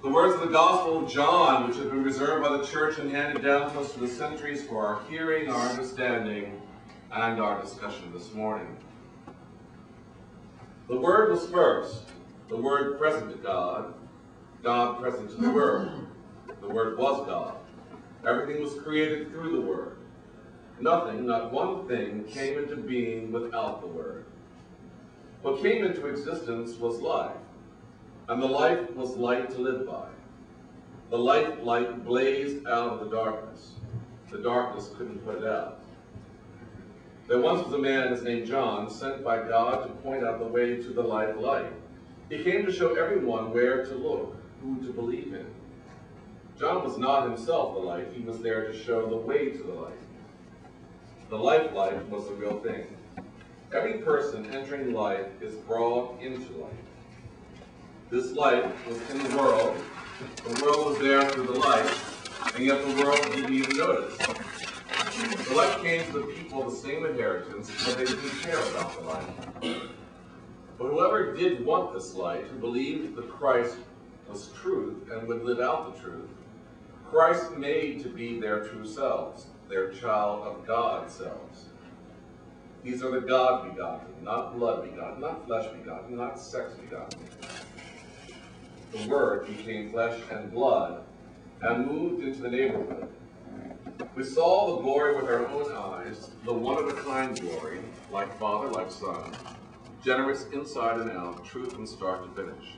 The words of the Gospel of John, which have been reserved by the Church and handed down to us through the centuries for our hearing, our understanding, and our discussion this morning. The Word was first, the Word present to God, God present to the Word. The Word was God. Everything was created through the Word. Nothing, not one thing, came into being without the Word. What came into existence was life, and the life was light to live by. The light blazed out of the darkness. The darkness couldn't put it out. There once was a man, his name John, sent by God to point out the way to the life light. He came to show everyone where to look, who to believe in. John was not himself the light, he was there to show the way to the light. The life light was the real thing. Every person entering life is brought into life. This light was in the world was there through the light, and yet the world didn't even notice. The light came to the people the same inheritance, but they didn't care about the light. But whoever did want this light, who believed that Christ was truth and would live out the truth, Christ made to be their true selves, their child of God selves. These are the God begotten, not blood begotten, not flesh begotten, not sex begotten. The Word became flesh and blood and moved into the neighborhood. We saw the glory with our own eyes, the one-of-a-kind glory, like Father, like Son, generous inside and out, truth from start to finish.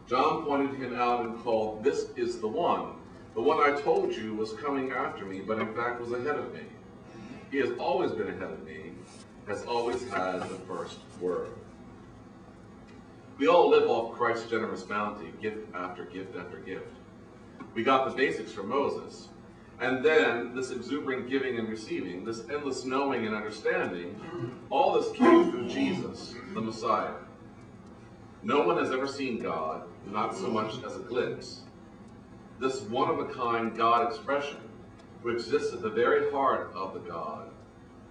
John pointed him out and called, "This is the one I told you was coming after me, but in fact was ahead of me. He has always been ahead of me, has always had the first word." We all live off Christ's generous bounty, gift after gift after gift. We got the basics from Moses, and then this exuberant giving and receiving, this endless knowing and understanding, all this came through Jesus, the Messiah. No one has ever seen God, not so much as a glimpse. This one-of-a-kind God expression, who exists at the very heart of the God,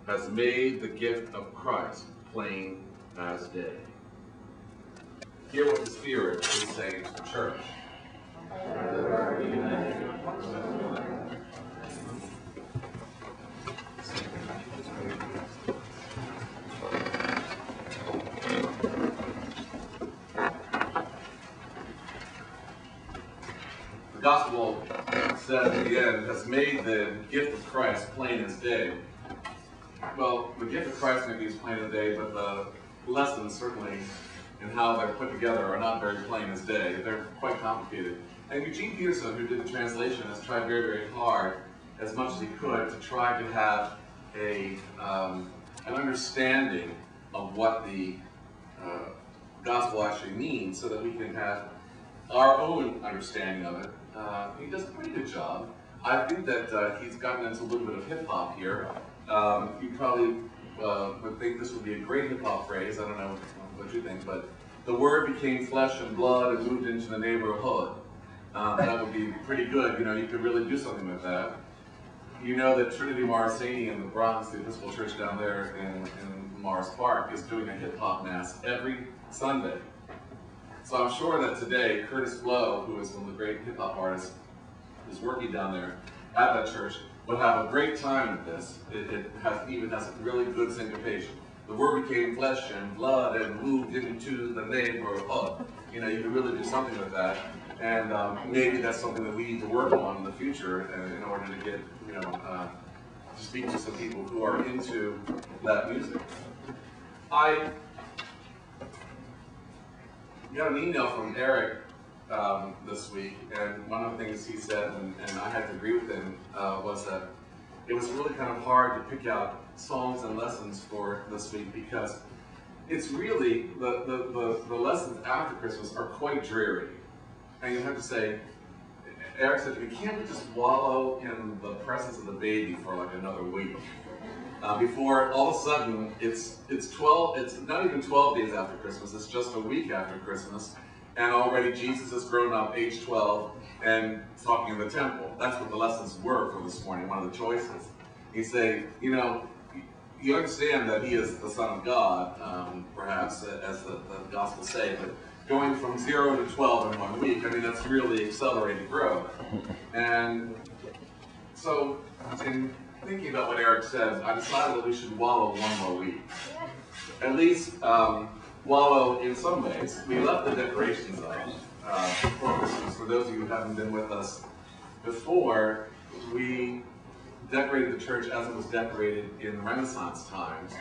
has made the gift of Christ plain as day. Hear what the Spirit is saying to the church. The Gospel says at the end, has made the gift of Christ plain as day. Well, the gift of Christ maybe is plain as day, but the lessons certainly and how they're put together are not very plain as day. They're quite complicated. And Eugene Peterson, who did the translation, has tried very, very hard, as much as he could, to try to have an understanding of what the gospel actually means, so that we can have our own understanding of it. He does a pretty good job. I think that he's gotten into a little bit of hip-hop here. You probably would think this would be a great hip-hop phrase. I don't know what you think, but the Word became flesh and blood and moved into the neighborhood. That would be pretty good. You know, you could really do something with that. You know that Trinity Morrisani in the Bronx, the Episcopal Church down there in Morris Park, is doing a hip-hop mass every Sunday. So I'm sure that today, Curtis Blow, who is one of the great hip-hop artists, who's working down there at that church, would have a great time with this. It even has a really good syncopation. The Word became flesh and blood and moved into the neighborhood. You know, you could really do something with that. And maybe that's something that we need to work on in the future in order to get, to speak to some people who are into that music. I got an email from Eric this week, and one of the things he said, and I had to agree with him, was that it was really kind of hard to pick out songs and lessons for this week, because it's really, the lessons after Christmas are quite dreary. And you have to say, Eric said to me, can't we just wallow in the presence of the baby for like another week? Before all of a sudden, it's not even 12 days after Christmas, it's just a week after Christmas, and already Jesus has grown up, age 12, and talking in the temple. That's what the lessons were for this morning, one of the choices. You say, you understand that he is the Son of God, perhaps, as the Gospels say, but going from 0 to 12 in 1 week. I mean, that's really accelerated growth. And so, in thinking about what Eric said, I decided that we should wallow 1 more week. At least wallow in some ways. We left the decorations up for Christmas. For those of you who haven't been with us before, we decorated the church as it was decorated in Renaissance times.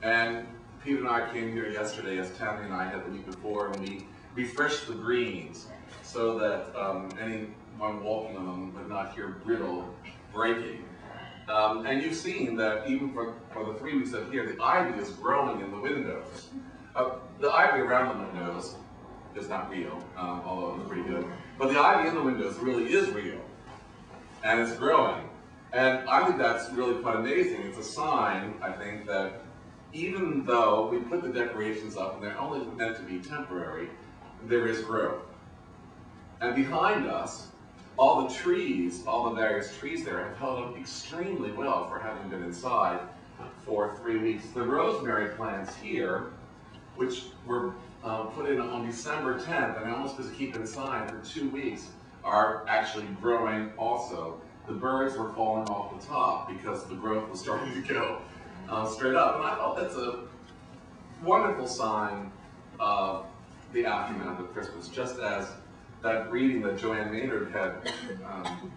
And Peter and I came here yesterday, as Tammy and I had the week before, and we refreshed the greens so that anyone walking on them would not hear brittle breaking. And you've seen that even for the 3 weeks up here, the ivy is growing in the windows. The ivy around the windows is not real, although it looks pretty good. But the ivy in the windows really is real, and it's growing. And I think that's really quite amazing. It's a sign, I think, that even though we put the decorations up and they're only meant to be temporary, there is growth. And behind us, all the trees, all the various trees there have held up extremely well for having been inside for 3 weeks. The rosemary plants here, which were put in on December 10th and almost to keep inside for 2 weeks, are actually growing also. The birds were falling off the top because the growth was starting to go straight up. And I thought that's a wonderful sign of the aftermath of Christmas, just as that reading that Joanne Maynard had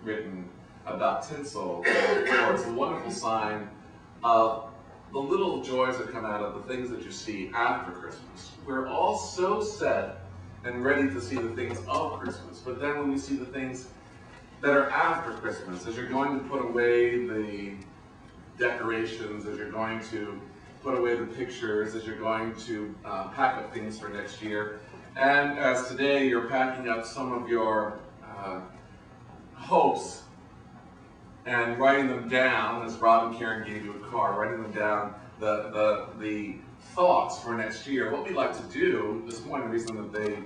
written about tinsel. It's a wonderful sign of the little joys that come out of the things that you see after Christmas. We're all so set and ready to see the things of Christmas, but then when we see the things that are after Christmas, as you're going to put away the decorations, as you're going to put away the pictures, as you're going to pack up things for next year, and as today you're packing up some of your hopes and writing them down, as Rob and Karen gave you a card, writing them down, the thoughts for next year. What we'd like to do this morning, the reason that they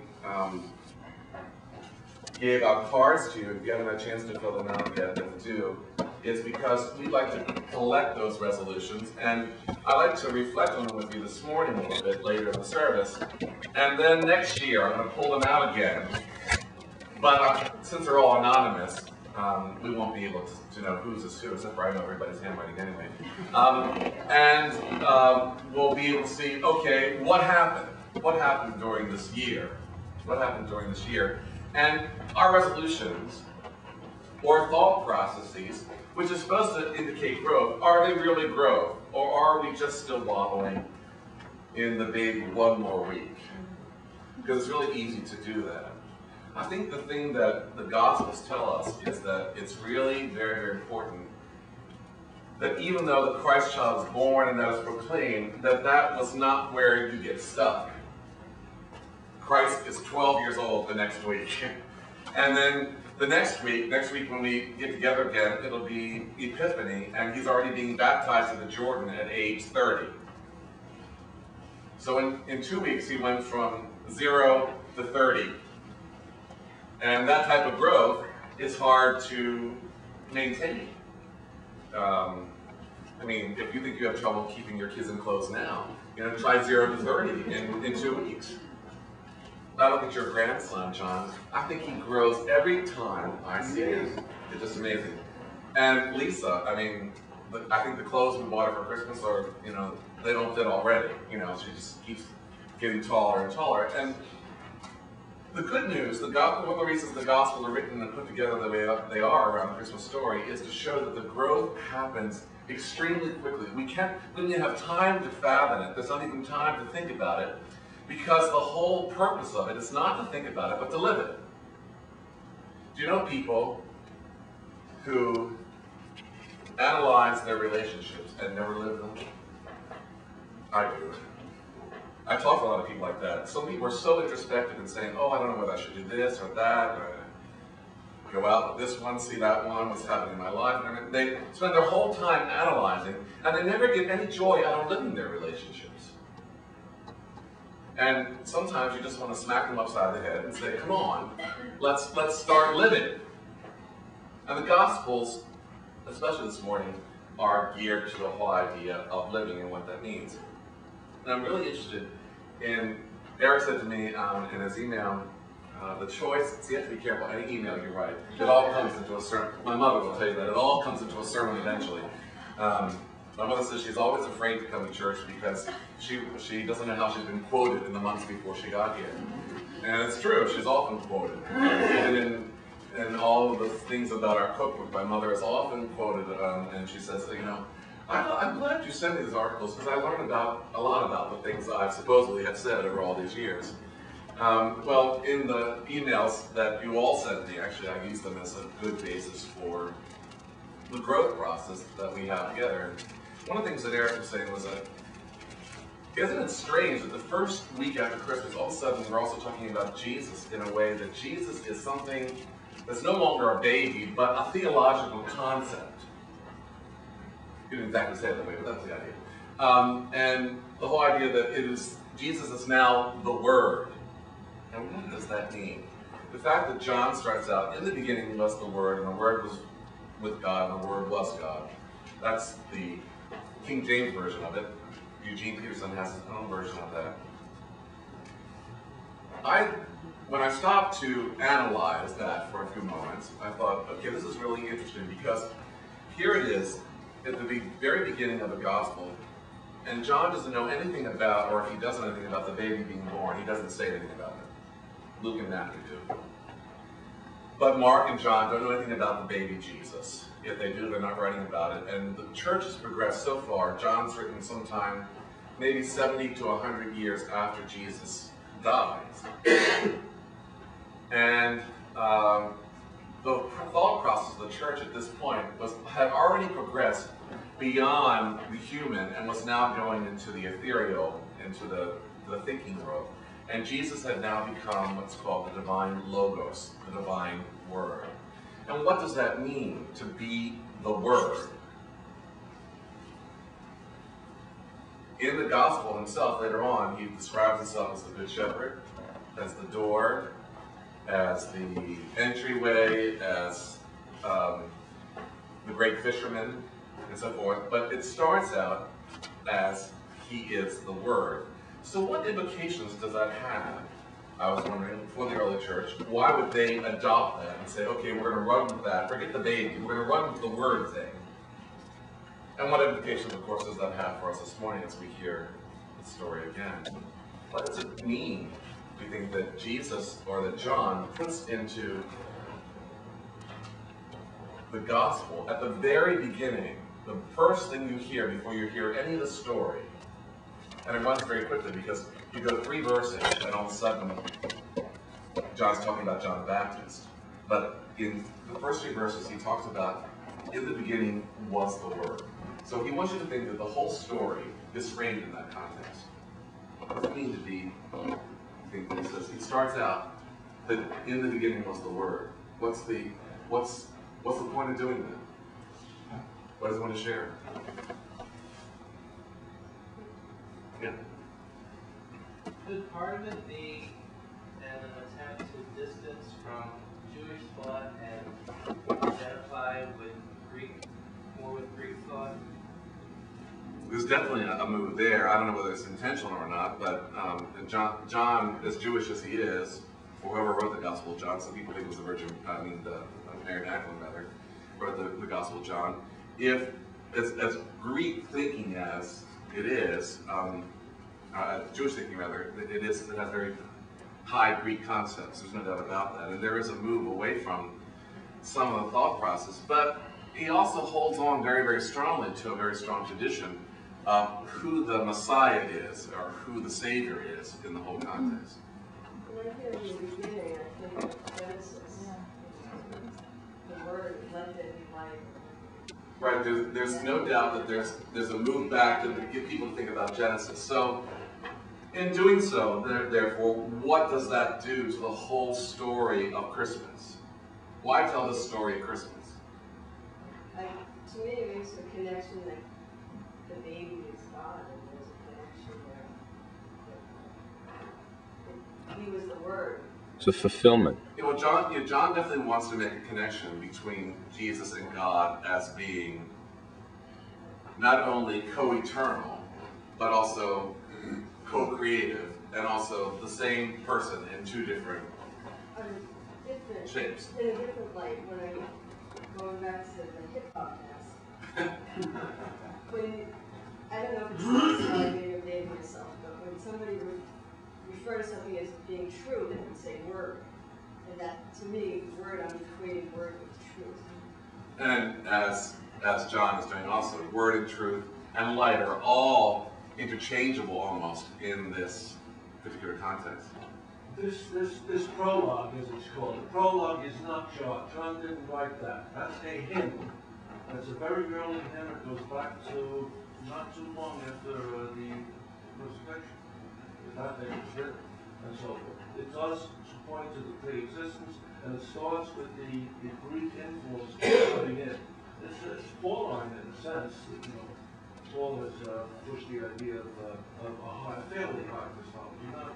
gave out cards to you, if you haven't had a chance to fill them out yet, then do, is because we'd like to collect those resolutions, and I'd like to reflect on them with you this morning a little bit later in the service, and then next year I'm going to pull them out again, but since they're all anonymous, we won't be able to know whose is who, except for I know everybody's handwriting anyway, we'll be able to see, okay, what happened? What happened during this year? What happened during this year? And our resolutions, or thought processes, which is supposed to indicate growth, are they really growth? Or are we just still wallowing in the baby 1 more week? Because it's really easy to do that. I think the thing that the Gospels tell us is that it's really very, very important that even though the Christ child is born and that is proclaimed, that was not where you get stuck. Christ is 12 years old the next week. And then the next week when we get together again, it'll be Epiphany, and he's already being baptized in the Jordan at age 30. So in 2 weeks, he went from 0 to 30. And that type of growth is hard to maintain. I mean, if you think you have trouble keeping your kids in clothes now, try 0 to 30 in 2 weeks. I look at your grandson, John. I think he grows every time I see him. It's just amazing. And Lisa, I mean, I think the clothes we bought her for Christmas are, they don't fit already. She just keeps getting taller and taller. And the good news, one of the reasons the Gospels are written and put together the way they are around the Christmas story is to show that the growth happens extremely quickly. We don't even have time to fathom it. There's not even time to think about it. Because the whole purpose of it is not to think about it, but to live it. Do you know people who analyze their relationships and never live them? I do. I talk to a lot of people like that. Some people are so introspective and saying, oh, I don't know whether I should do this or that. Or go out with this one, see that one, what's happening in my life. And they spend their whole time analyzing, and they never get any joy out of living their relationships. And sometimes you just want to smack them upside the head and say, come on, let's start living. And the Gospels, especially this morning, are geared to the whole idea of living and what that means. And I'm really interested in Eric said to me in his email, the choice, so you have to be careful, any email you write, it all comes into a sermon. My mother will tell you that, it all comes into a sermon eventually. My mother says she's always afraid to come to church because she doesn't know how she's been quoted in the months before she got here. And it's true, she's often quoted. And in all of the things about our cookbook, my mother is often quoted, and she says, you know, I'm glad you sent me these articles because I learned a lot about the things I supposedly have said over all these years. Well, in the emails that you all sent me, actually I used them as a good basis for the growth process that we have together. And one of the things that Eric was saying was that, isn't it strange that the first week after Christmas, all of a sudden we're also talking about Jesus in a way that Jesus is something that's no longer a baby, but a theological concept. You didn't exactly say it that way, but that's the idea. And the whole idea that Jesus is now the Word. And what does that mean? The fact that John starts out, in the beginning was the Word, and the Word was with God, and the Word was God. That's the King James version of it. Eugene Peterson has his own version of that. When I stopped to analyze that for a few moments, I thought, okay, this is really interesting because here it is at the very beginning of the gospel, and John doesn't know anything about, or if he doesn't know anything about the baby being born, he doesn't say anything about it. Luke and Matthew do. But Mark and John don't know anything about the baby Jesus. If they do, they're not writing about it. And the church has progressed so far. John's written sometime maybe 70 to 100 years after Jesus dies. And the thought process of the church at this point had already progressed beyond the human and was now going into the ethereal, into the thinking world. And Jesus had now become what's called the divine logos, the divine word. And what does that mean, to be the Word? In the gospel himself, later on, he describes himself as the Good Shepherd, as the door, as the entryway, as the great fisherman, and so forth. But it starts out as he is the Word. So what implications does that have? I was wondering, for the early church, why would they adopt that and say, okay, we're going to run with that, forget the baby, we're going to run with the Word thing? And what implications, of course, does that have for us this morning as we hear the story again? What does it mean, do you think, that Jesus, or that John, puts into the gospel at the very beginning, the first thing you hear before you hear any of the story? And it runs very quickly because you go 3 verses and all of a sudden John's talking about John the Baptist. But in the first 3 verses he talks about, in the beginning was the Word. So he wants you to think that the whole story is framed in that context. What does it mean to be, I think he says, he starts out that in the beginning was the Word. What's the point of doing that? What does he want to share? Yeah. Could part of it be an attempt to distance from Jewish thought and identify with more with Greek thought? There's definitely a move there. I don't know whether it's intentional or not, but John, as Jewish as he is, or whoever wrote the Gospel of John, some people think it was Mary Magdalene rather, wrote the Gospel of John. If as Greek thinking as it is, Jewish thinking rather, it has very high Greek concepts. There's no doubt about that. And there is a move away from some of the thought process, but he also holds on very, very strongly to a very strong tradition of who the Messiah is, or who the Savior is in the whole context. When I hear in the beginning, I think of Genesis. The Word, let there be light. Right, there's no doubt that there's a move back to get people to think about Genesis. So, in doing so, therefore, what does that do to the whole story of Christmas? Why tell the story of Christmas? To me, it makes a connection that the baby is God, and there's a connection there. He was the Word. It's a fulfillment. Yeah, well, John definitely wants to make a connection between Jesus and God as being not only co-eternal, but also co-creative and also the same person in two different Different, shapes. in a different light, when I going back to the hip hop class. When I don't know if it's satisfying or dating myself, but when somebody would refer to something as being true, they would say word. And that, to me, word, I'm equating word with truth. And as John is doing also, word and truth and light are all interchangeable almost in this particular context. This prologue, as it's called, the prologue is not John. John didn't write that. That's a hymn. That's a very early hymn. It goes back to not too long after the crucifixion. That day was written, and so forth. It does point to the pre-existence, and it starts with the Greek influence coming in. It's Pauline in a sense. You know, Paul has pushed the idea of a fairly high Christology, not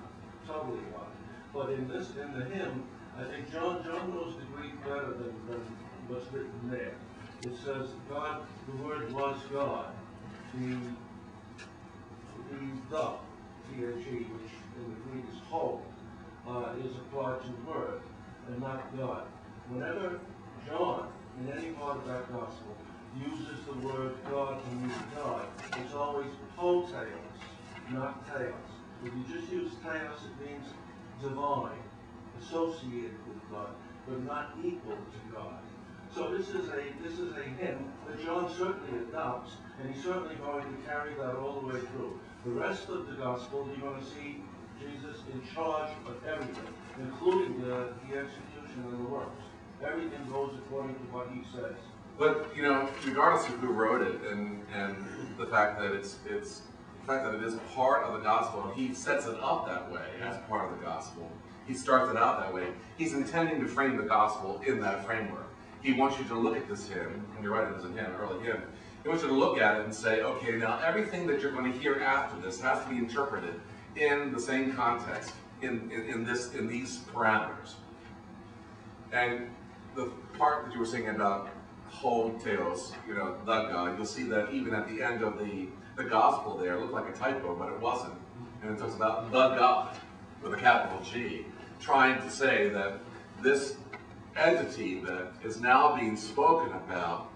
totally high. But in the hymn, I think John knows the Greek better than what's written there. It says, God, the Word was God. The T-H-E, which in the Greek is whole, is applied to Word and not God. Whenever John, in any part of that gospel, uses the word God to mean God, it's always poteos, not theos. If you just use theos, it means divine, associated with God, but not equal to God. So this is a hymn that John certainly adopts, and he's certainly going to carry that all the way through. The rest of the gospel, you're going to see Jesus in charge of everything, including the execution and the works. Everything goes according to what he says. But you know, regardless of who wrote it, and the fact that it is part of the gospel, and he sets it up that way as part of the gospel. He starts it out that way. He's intending to frame the gospel in that framework. He wants you to look at this hymn, and you're right, it is a hymn, an early hymn. He wants you to look at it and say, okay, now everything that you're going to hear after this has to be interpreted in the same context, in these parameters. And the part that you were saying about whole theos, you know, the God, you'll see that even at the end of the gospel there, it looked like a typo, but it wasn't. And it talks about the God with a capital G, trying to say that this entity that is now being spoken about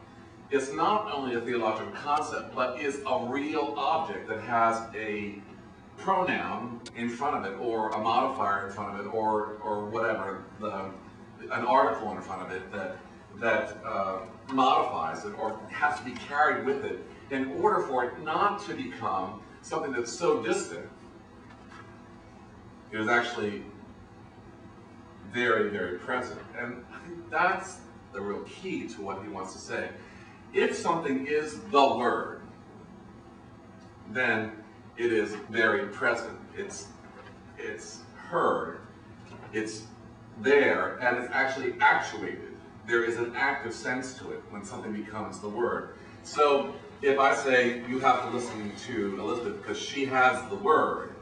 is not only a theological concept, but is a real object that has a pronoun in front of it, or a modifier in front of it, or whatever, an article in front of it that modifies it, or has to be carried with it in order for it not to become something that's so distant. It is actually very, very present. And I think that's the real key to what he wants to say. If something is the Word, then it is very present. It's heard, it's there, and it's actually actuated. There is an active sense to it when something becomes the Word. So if I say you have to listen to Elizabeth because she has the Word,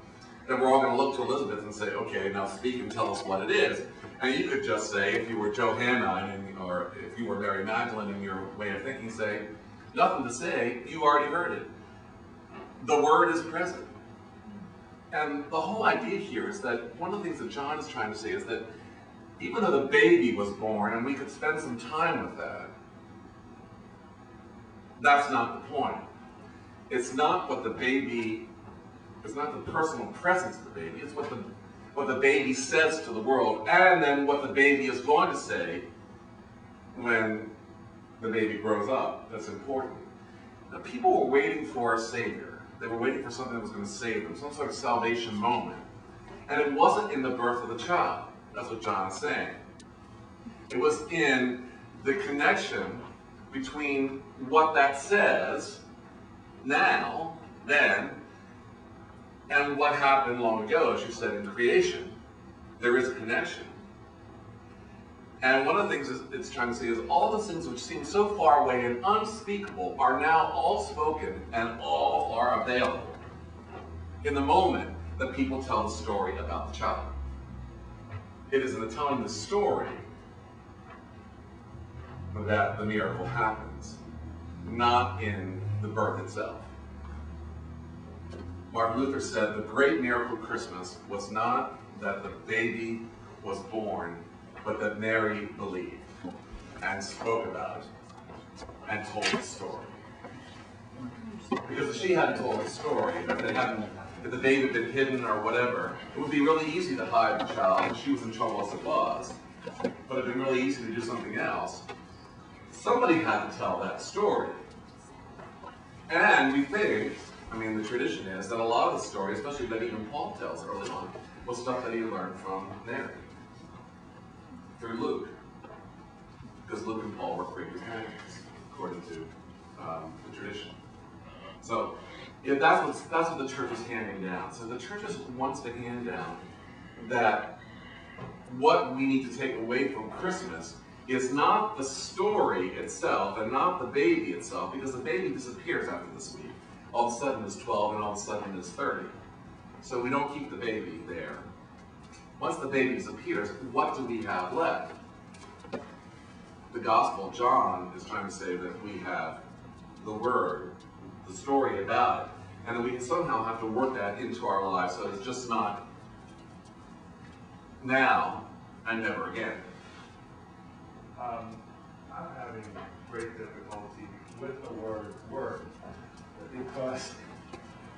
then we're all going to look to Elizabeth and say, okay, now speak and tell us what it is. And you could just say, if you were Johanna, or if you were Mary Magdalene in your way of thinking, say, nothing to say, you already heard it. The Word is present. And the whole idea here is that one of the things that John is trying to say is that even though the baby was born, and we could spend some time with that, that's not the point. It's not what the baby, it's not the personal presence of the baby, it's what the baby says to the world, and then what the baby is going to say when the baby grows up. That's important. Now, people were waiting for a Savior. They were waiting for something that was going to save them, some sort of salvation moment. And it wasn't in the birth of the child. That's what John is saying. It was in the connection between what that says now, then, and what happened long ago, as you said, in creation. There is a connection. And one of the things it's trying to say is all the things which seem so far away and unspeakable are now all spoken and all are available in the moment that people tell the story about the child. It is in the telling the story that the miracle happens, not in the birth itself. Martin Luther said the great miracle of Christmas was not that the baby was born, but that Mary believed and spoke about it and told the story. Because if she hadn't told the story, if the baby had been hidden or whatever, it would be really easy to hide the child, and she was in trouble as it was. But it would be really easy to do something else. Somebody had to tell that story. And we think, I mean, the tradition is that a lot of the story, especially that even Paul tells early on, was stuff that he learned from Mary, through Luke. Because Luke and Paul were great companions, according to the tradition. So, yeah, that's what the church is handing down. So the church just wants to hand down that what we need to take away from Christmas is not the story itself and not the baby itself, because the baby disappears after this week. All of a sudden it's 12 and all of a sudden it's 30. So we don't keep the baby there. Once the baby disappears, what do we have left? The Gospel, John is trying to say that we have the Word, the story about it, and that we somehow have to work that into our lives so it's just not now and never again. I'm having great difficulty with the word "word" because,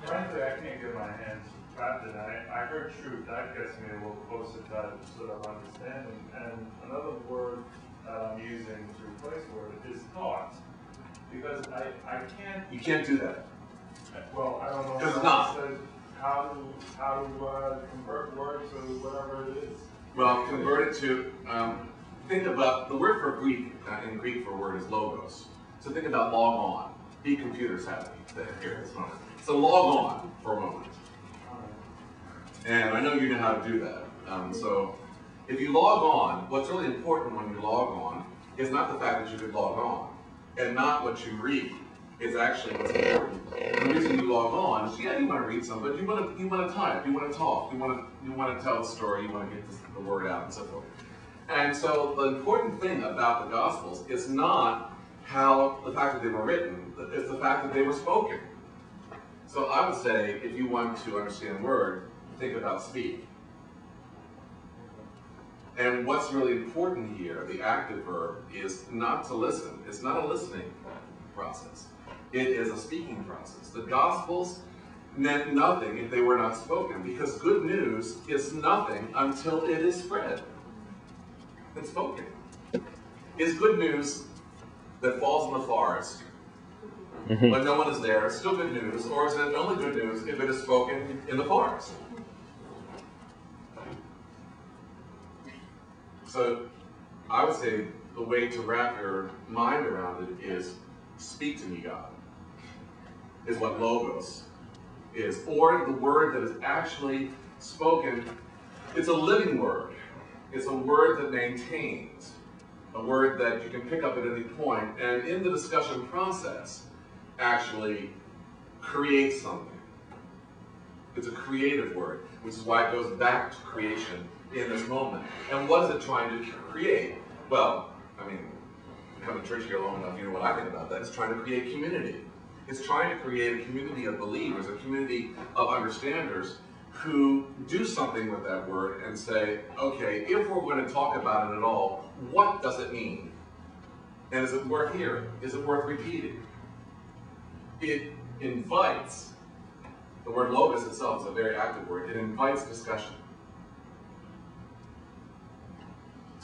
frankly, I can't get my hands wrapped in it. I heard truth. That gets me a little closer to sort of understanding. And another word that I'm using to replace word is thought, because I can't. You can't do that. Well, I don't know. Because it's not. How to convert word to whatever it is. Well, convert it to, think about, the word for Greek, in Greek for word is logos. So think about log on. Be computer savvy here at this moment. So log on for a moment. And I know you know how to do that. So if you log on, what's really important when you log on is not the fact that you could log on, and not what you read. It's actually what's important. And the reason you log on is, yeah, you want to read something, but you want to type, you want to talk, you want to tell the story, you want to get the word out, and so forth. And so the important thing about the Gospels is not how the fact that they were written; it's the fact that they were spoken. So I would say, if you want to understand word, think about speak. And what's really important here, the active verb, is not to listen. It's not a listening process. It is a speaking process. The Gospels meant nothing if they were not spoken, because good news is nothing until it is spread and spoken. Is good news that falls in the forest, but no one is there, still good news, or is it only good news if it is spoken in the forest? So I would say the way to wrap your mind around it is, speak to me, God, is what logos is. Or the word that is actually spoken, it's a living word. It's a word that maintains, a word that you can pick up at any point, and in the discussion process, actually create something. It's a creative word, which is why it goes back to creation in this moment. And what is it trying to create? Well, I mean, I've come to church here long enough, you know what I think about that. It's trying to create community. It's trying to create a community of believers, a community of understanders who do something with that word and say, okay, if we're going to talk about it at all, what does it mean? And is it worth hearing? Is it worth repeating? It invites, the word logos itself is a very active word, it invites discussion.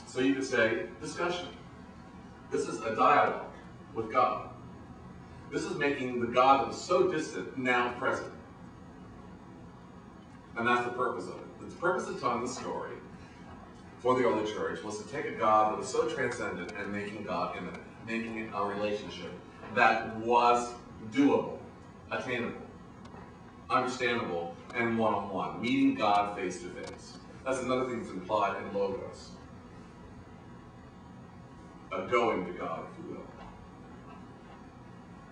So you could say, discussion. This is a dialogue with God. This is making the God that was so distant now present. And that's the purpose of it. The purpose of telling the story for the early church was to take a God that was so transcendent and making God immanent, making it a relationship that was doable, attainable, understandable, and one-on-one, meeting God face to face. That's another thing that's implied in logos. A going to God, if you will.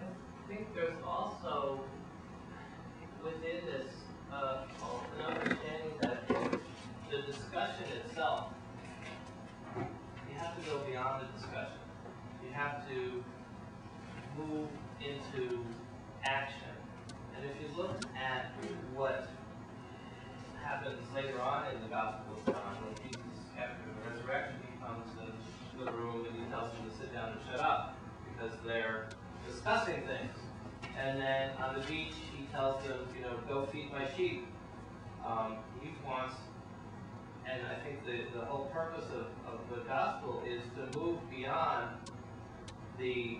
I think there's also within this an understanding that the discussion itself, you have to go beyond the discussion. You have to move into action. And if you look at what happens later on in the Gospel of John, when Jesus, after the resurrection, he comes into the room and he tells them to sit down and shut up because they're discussing things. And then on the beach, he tells them, go feed my sheep. He wants, and I think the whole purpose of the gospel is to move beyond the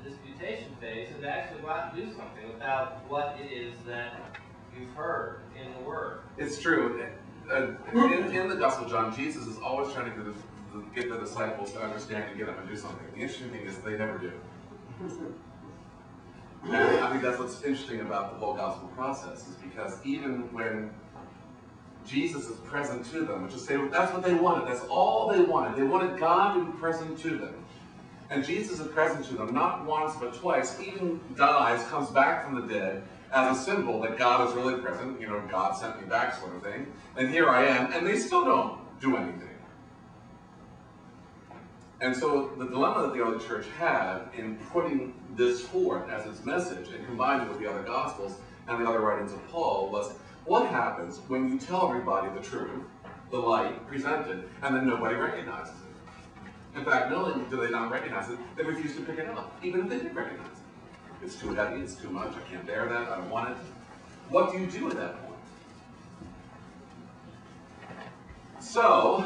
disputation phase and to actually go out and do something about what it is that you've heard in the Word. It's true. In the Gospel of John, Jesus is always trying to get the disciples to understand and get them to do something. The interesting thing is they never do. And I think that's what's interesting about the whole gospel process, is because even when Jesus is present to them, which is that's what they wanted. That's all they wanted. They wanted God to be present to them. And Jesus is present to them, not once but twice. Even dies, comes back from the dead as a symbol that God is really present. God sent me back, sort of thing. And here I am, and they still don't do anything. And so the dilemma that the early church had in putting this forth as its message and combining it with the other Gospels and the other writings of Paul was, what happens when you tell everybody the truth, the light presented, and then nobody recognizes it? In fact, not only do they not recognize it, they refuse to pick it up, even if they did recognize it. It's too heavy, it's too much, I can't bear that, I don't want it. What do you do at that point? So,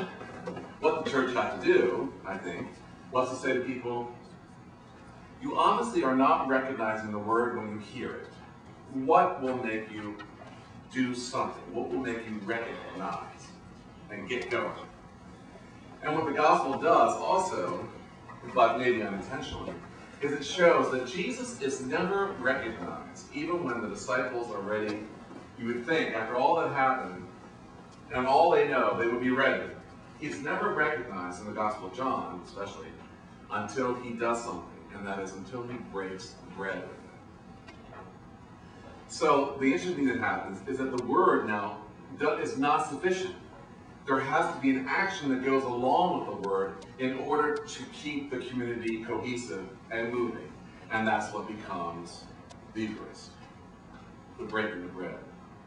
what the church had to do, I think, was to say to people, you honestly are not recognizing the Word when you hear it. What will make you do something? What will make you recognize and get going? And what the gospel does also, but maybe unintentionally, is it shows that Jesus is never recognized, even when the disciples are ready. You would think, after all that happened, and all they know, they would be ready. He's never recognized in the Gospel of John, especially, until he does something, and that is until he breaks bread with them. So the interesting thing that happens is that the Word now is not sufficient. There has to be an action that goes along with the Word in order to keep the community cohesive and moving. And that's what becomes the Eucharist, the breaking of bread,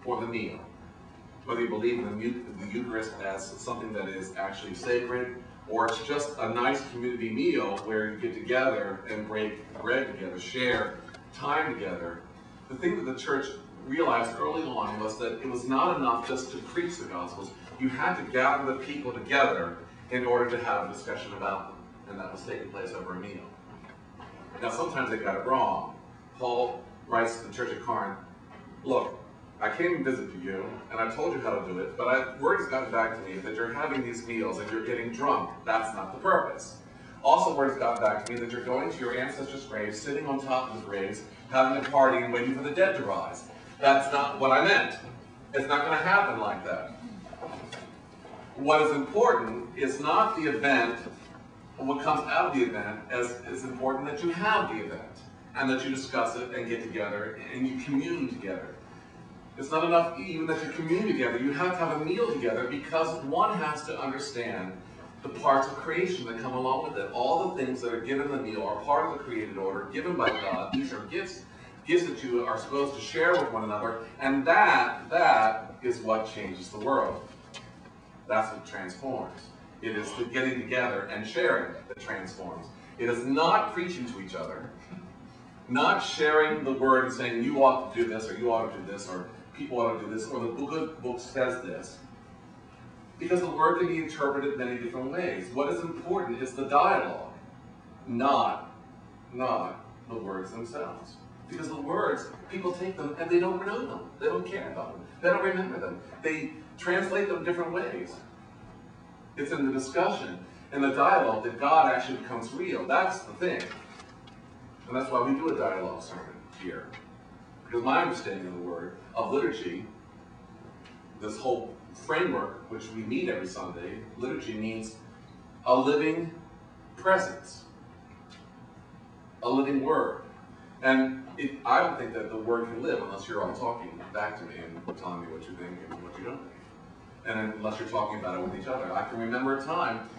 or the meal. Whether you believe in the Eucharist as something that is actually sacred, or it's just a nice community meal where you get together and break bread together, share time together. The thing that the church realized early on was that it was not enough just to preach the Gospels. You had to gather the people together in order to have a discussion about them. And that was taking place over a meal. Now, sometimes they got it wrong. Paul writes to the church at Corinth, look, I came and visited you, and I told you how to do it, but word has gotten back to me that you're having these meals and you're getting drunk. That's not the purpose. Also, word has gotten back to me that you're going to your ancestors' graves, sitting on top of the graves, having a party and waiting for the dead to rise. That's not what I meant. It's not going to happen like that. What is important is not the event, or what comes out of the event, as it's important that you have the event, and that you discuss it and get together and you commune together. It's not enough even that you commune together. You have to have a meal together because one has to understand the parts of creation that come along with it. All the things that are given in the meal are part of the created order, given by God. These are gifts that you are supposed to share with one another, and that is what changes the world. That's what transforms. It is the getting together and sharing that transforms. It is not preaching to each other, not sharing the word and saying you ought to do this or you ought to do this or people ought to do this or the good book says this. Because the word can be interpreted many different ways. What is important is the dialogue, not the words themselves. Because the words, people take them and they don't know them. They don't care about them. They don't remember them. They translate them different ways. It's in the discussion and the dialogue that God actually becomes real. That's the thing. And that's why we do a dialogue sermon here. Because my understanding of the word, of liturgy, this whole framework which we meet every Sunday, liturgy means a living presence, a living word. And I don't think that the word can live unless you're all talking back to me and telling me what you think and what you don't think. And unless you're talking about it with each other. I can remember a time,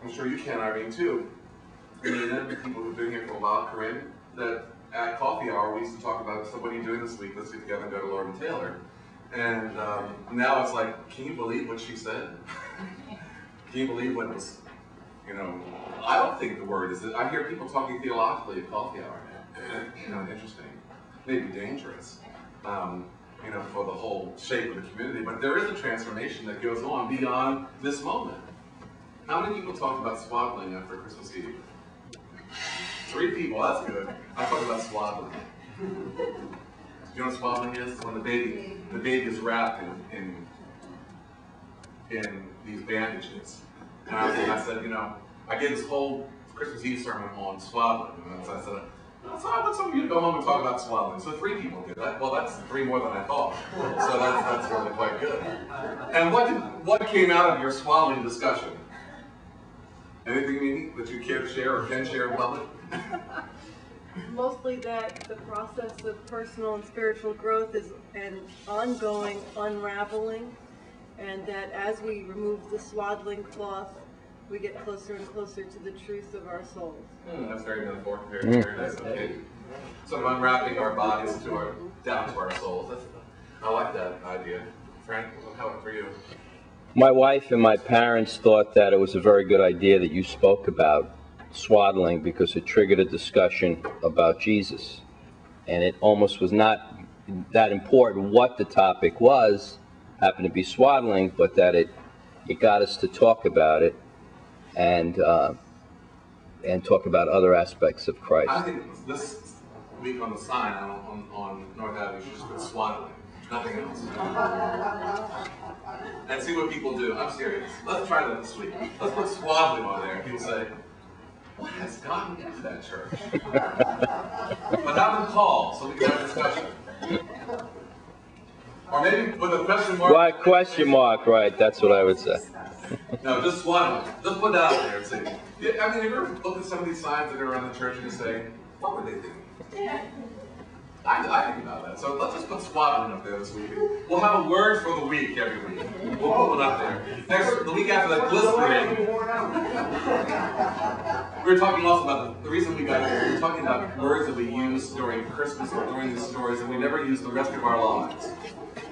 I'm sure you can, Irene, too, and the people who've been here for a while, Corinne, that at coffee hour, we used to talk about, so what are you doing this week? Let's get together and go to Lord and Taylor. And now it's like, can you believe what she said? Can you believe what was, you know, I don't think the word is, I hear people talking theologically at coffee hour. And, you know, interesting, maybe dangerous, you know, for the whole shape of the community. But there is a transformation that goes on beyond this moment. How many people talked about swaddling after Christmas Eve? 3 people, that's good. I talked about swaddling. Do you know what swaddling is? When the baby is wrapped in these bandages. And I said, you know, I gave this whole Christmas Eve sermon on swaddling. And so I said, I want some of you to go home and talk about swaddling. So 3 people did that. Well, that's 3 more than I thought. So that's really quite good. And what came out of your swaddling discussion? Anything, Mimi, that you care to share or can share in public? Mostly that the process of personal and spiritual growth is an ongoing unraveling, and that as we remove the swaddling cloth, we get closer and closer to the truth of our souls. That's very metaphorical, very nice. Okay. Sort of unwrapping our bodies down to our souls. I like that idea. Frank, how about for you? My wife and my parents thought that it was a very good idea that you spoke about swaddling because it triggered a discussion about Jesus. And it almost was not that important what the topic was, happened to be swaddling, but that it got us to talk about it and talk about other aspects of Christ. I think this week on the sign on North Avenue, you should just put swaddling, nothing else. And see what people do. I'm serious. Let's try that this week. Let's put swaddling on there. And people say, what has gotten into that church? But have them call so we can have a discussion. Or maybe with a question mark. Right, question mark, right. That's what I would say. No, just swaddling. Just put that out there and say, yeah, I mean, have you ever looked at some of these signs that are around the church and you say, what were they thinking? I think about that. So let's just put swaddling up there this week. We'll have a word for the week every week. We'll put one up there. The week after that, glistering. We were talking also about the reason we got here. We were talking about words that we use during Christmas or during these stories that we never use the rest of our lives.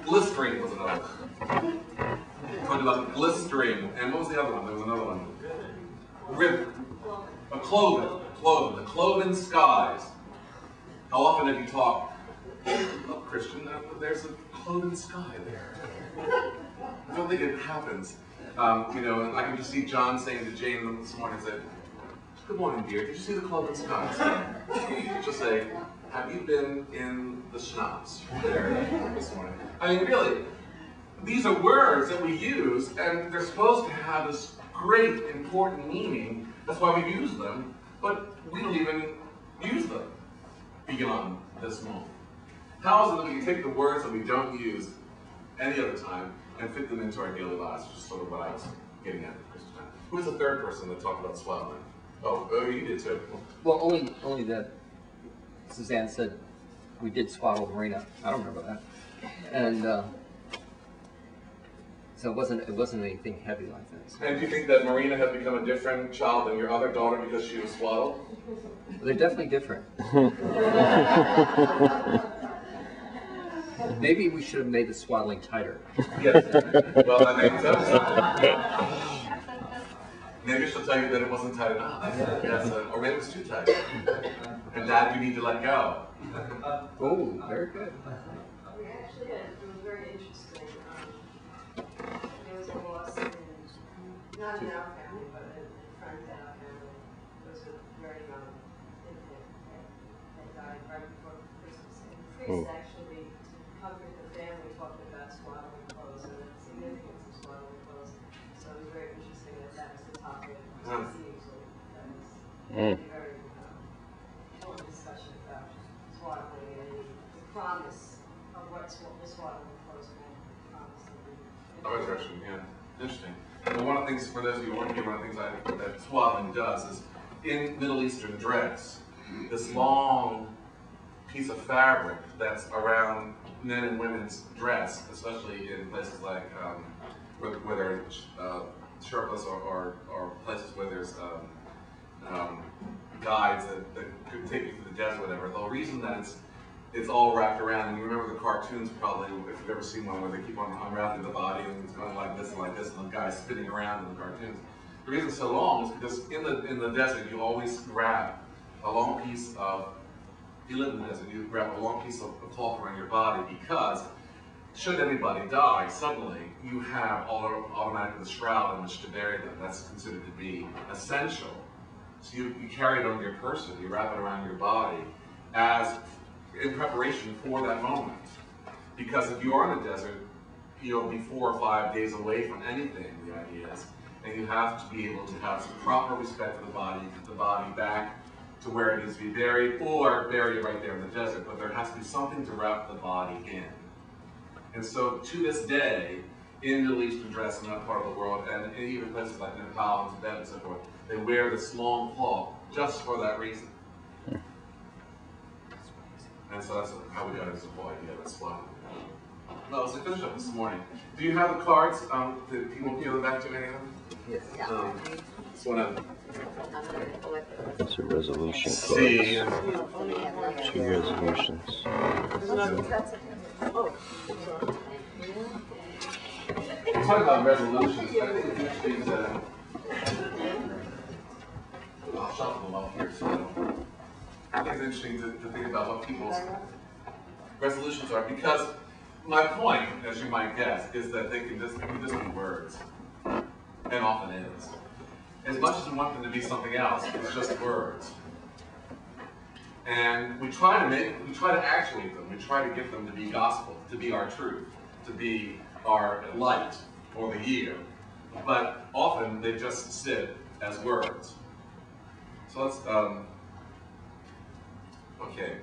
Glistering was another one. Talking about glistering. And what was the other one? There was another one. Ribbon. A cloven. The cloven skies. How often have you talked, look, Christian, there's a cloven sky there. I don't think it happens. You know, and I can just see John saying to Jane this morning, said, good morning, dear, did you see the cloven skies? Just say, have you been in the schnapps there this morning? I mean, really, these are words that we use, and they're supposed to have this great, important meaning. That's why we use them, but we don't even use them beyond this moment. How is it that we can take the words that we don't use any other time and fit them into our daily lives, which is sort of what I was getting at Christmas time. Who was the third person that talked about swaddling? Oh, you did too. Well, only that Suzanne said we did swaddle Marina. I don't remember that. And so it wasn't anything heavy like that. So. And do you think that Marina has become a different child than your other daughter because she was swaddled? They're definitely different. Maybe we should have made the swaddling tighter. Yes. Well, I think so. Maybe she'll tell you that it wasn't tight enough. Yes, or maybe it was too tight. And Dad, you need to let go. Oh, very good. We actually had, it was very interesting. There was a loss in, not in our family, but in friend of our family. There was a very young infant that died right before Christmas. And the priest actually, to comfort the family, talked about swaddling clothes and the significance of swaddling clothes. So it was very interesting that that was the topic of Christmas Eve. So that was a very important discussion about swaddling and the promise of what the swaddling clothes meant. Oh, interesting, yeah. Interesting. Well, one of the things, for those of you who weren't here, one of the things that swaddling does is, in Middle Eastern dress, this long piece of fabric that's around men and women's dress, especially in places like where there are shirtless or places where there's guides that could take you through the desert or whatever. The reason that it's all wrapped around, and you remember the cartoons probably, if you've ever seen one where they keep on unwrapping the body and it's going like this, and the guy's spinning around in the cartoons. The reason it's so long is because in the desert you always grab a long piece of, if you live in the desert, you grab a long piece of cloth around your body, because should anybody die suddenly, you have automatically the shroud in which to bury them. That's considered to be essential. So you carry it on your person, you wrap it around your body as in preparation for that moment. Because if you are in the desert, you'll be 4 or 5 days away from anything, the idea is. And you have to be able to have some proper respect for the body, get the body back to where it needs to be buried, or bury it right there in the desert. But there has to be something to wrap the body in. And so to this day, in Middle Eastern dress in that part of the world, and even places like Nepal and Tibet and so forth, they wear this long cloth just for that reason. And so that's how we got into the whole idea of swaddling. Well, as I finished up this morning, do you have the cards? Did people give them back to any of them? Yes. Just want to It's a resolution see. cards. 2 resolutions. Talk about resolutions. I think it's interesting to. I'll shuffle them up here too. I think it's interesting to think about what people's resolutions are, because my point, as you might guess, is that they can just be words, and often is. As much as we want them to be something else, it's just words. And we try to actuate them. We try to get them to be gospel, to be our truth, to be our light or the year. But often they just sit as words. So let's, okay.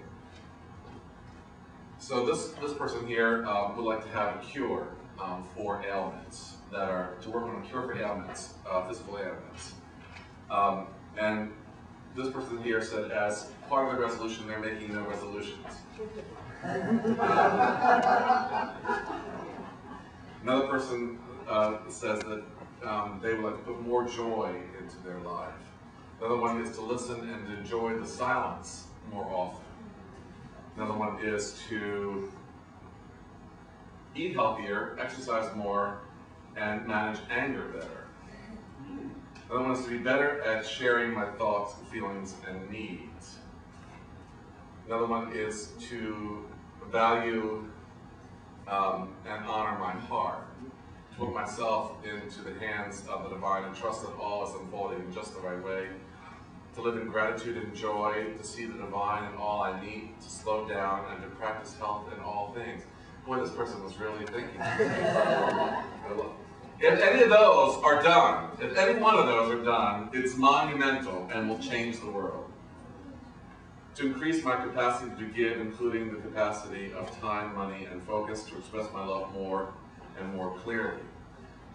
So this person here would like to have a cure for ailments that are, to work on a cure for ailments, physical ailments. And this person here said, as part of the resolution, they're making no resolutions. Another person says that they would like to put more joy into their life. Another one is to listen and enjoy the silence more often. Another one is to eat healthier, exercise more, and manage anger better. Another one is to be better at sharing my thoughts, feelings, and needs. Another one is to value and honor my heart, to put myself into the hands of the divine and trust that all is unfolding in just the right way, to live in gratitude and joy, to see the divine in all I need, to slow down, and to practice health in all things. Boy, this person was really thinking. If any of those are done, if any one of those are done, it's monumental and will change the world. To increase my capacity to give, including the capacity of time, money, and focus, to express my love more and more clearly.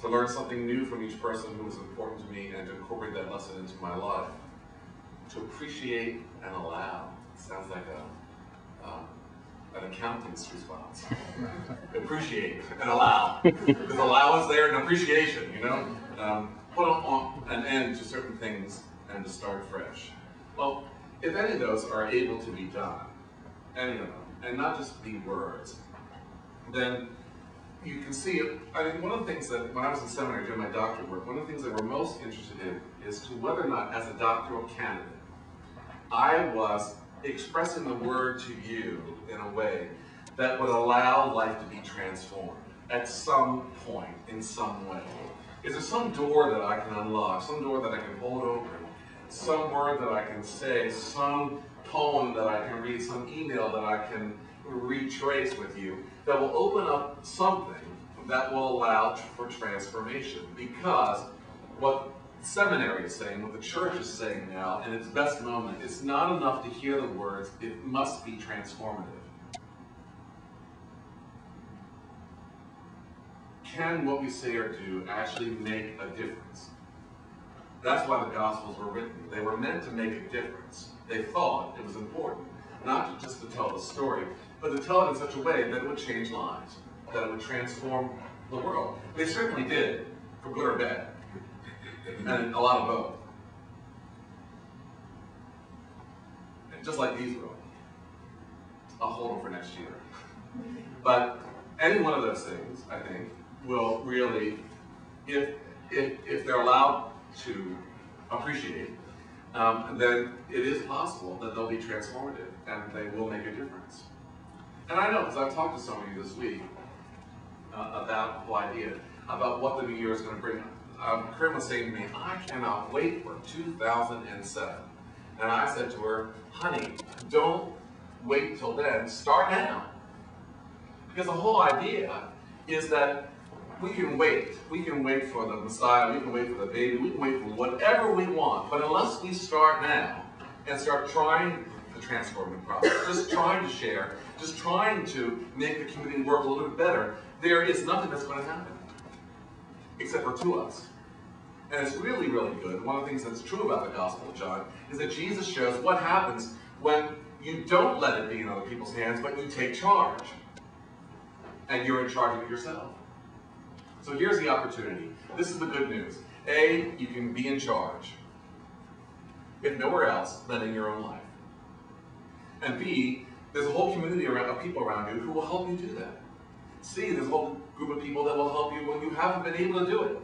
To learn something new from each person who is important to me and to incorporate that lesson into my life. To appreciate and allow. Sounds like an accountant's response. Appreciate and allow. There's allowance there and appreciation, you know? Put on an end to certain things and to start fresh. Well, if any of those are able to be done, any of them, and not just be words, then you can see, I mean, one of the things that, when I was in seminary doing my doctorate work, one of the things that we're most interested in is to whether or not, as a doctoral candidate, I was expressing the word to you in a way that would allow life to be transformed at some point, in some way. Is there some door that I can unlock, some door that I can hold open, some word that I can say, some poem that I can read, some email that I can retrace with you, that will open up something that will allow for transformation? Because what seminary is saying, what the church is saying now, in its best moment, it's not enough to hear the words, it must be transformative. Can what we say or do actually make a difference? That's why the Gospels were written. They were meant to make a difference. They thought it was important, not just to tell the story, but to tell it in such a way that it would change lives, that it would transform the world. They certainly did, for good or bad. And a lot of both. just like these will. I'll hold them for next year. But any one of those things, I think, will really, if they're allowed to appreciate, then it is possible that they'll be transformative and they will make a difference. And I know, because I've talked to some of you this week about the whole idea, about what the new year is going to bring. Corinne was saying to me, I cannot wait for 2007. And I said to her, honey, don't wait till then, start now. Because the whole idea is that we can wait. We can wait for the Messiah, we can wait for the baby, we can wait for whatever we want. But unless we start now and start trying the transformative process, just trying to share, just trying to make the community work a little bit better, there is nothing that's going to happen. Except for to us. And it's really, really good. One of the things that's true about the Gospel of John is that Jesus shows what happens when you don't let it be in other people's hands, but you take charge. And you're in charge of it yourself. So here's the opportunity. This is the good news. A, you can be in charge. If nowhere else, then in your own life. And B, there's a whole community of people around you who will help you do that. C, there's a whole group of people that will help you when you haven't been able to do it.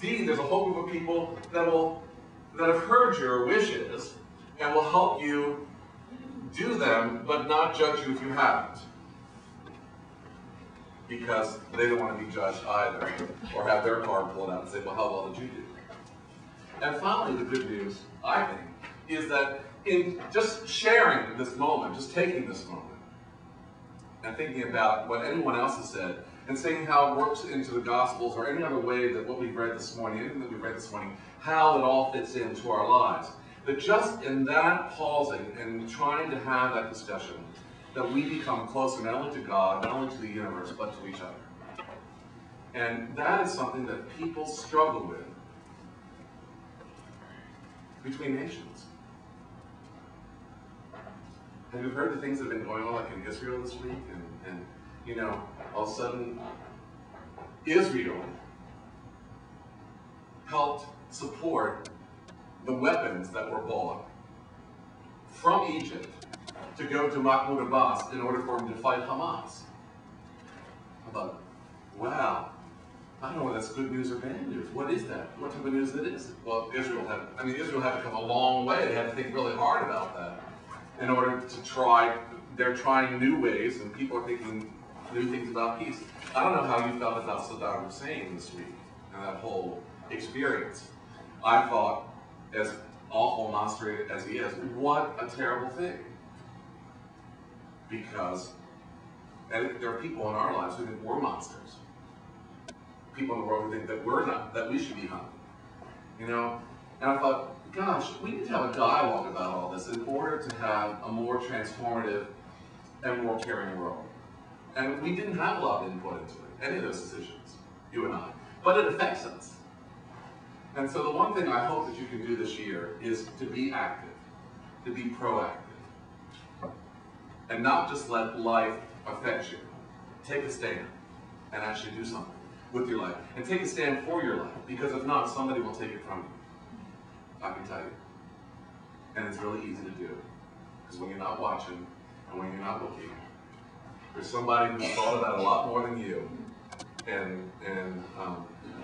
D, there's a whole group of people that have heard your wishes and will help you do them, but not judge you if you haven't. Because they don't want to be judged either, or have their card pulled out and say, well, how well did you do? And finally, the good news, I think, is that in just sharing this moment, just taking this moment, and thinking about what anyone else has said, and seeing how it works into the Gospels, or any other way that what we've read this morning, anything that we've read this morning, how it all fits into our lives. That just in that pausing and trying to have that discussion, that we become closer not only to God, not only to the universe, but to each other. And that is something that people struggle with between nations. Have you heard the things that have been going on, like in Israel this week? And you know, all of a sudden, Israel helped support the weapons that were bought from Egypt to go to Mahmoud Abbas in order for him to fight Hamas. I thought, wow, I don't know whether that's good news or bad news. What is that? What type of news that is? Well, Israel had to come a long way. They had to think really hard about that in order to try. They're trying new ways, and people are thinking new things about peace. I don't know how you felt about Saddam Hussein this week and that whole experience. I thought, as awful monster as he is, what a terrible thing. Because there are people in our lives who think we're monsters. People in the world who think that we're not, that we should be hunted. You know? And I thought, gosh, we need to have a dialogue about all this in order to have a more transformative and more caring world. And we didn't have a lot of input into it, any of those decisions, you and I. But it affects us. And so the one thing I hope that you can do this year is to be active, to be proactive. And not just let life affect you. Take a stand and actually do something with your life. And take a stand for your life, because if not, somebody will take it from you. I can tell you. And it's really easy to do. Because when you're not watching and when you're not looking, there's somebody who's thought about it a lot more than you. And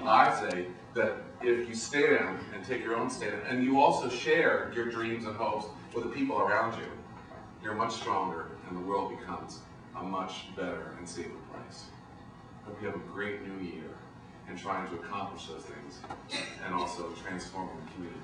I say that if you stand and take your own stand, and you also share your dreams and hopes with the people around you, you're much stronger, and the world becomes a much better and safer place. Hope you have a great new year in trying to accomplish those things and also transforming the community.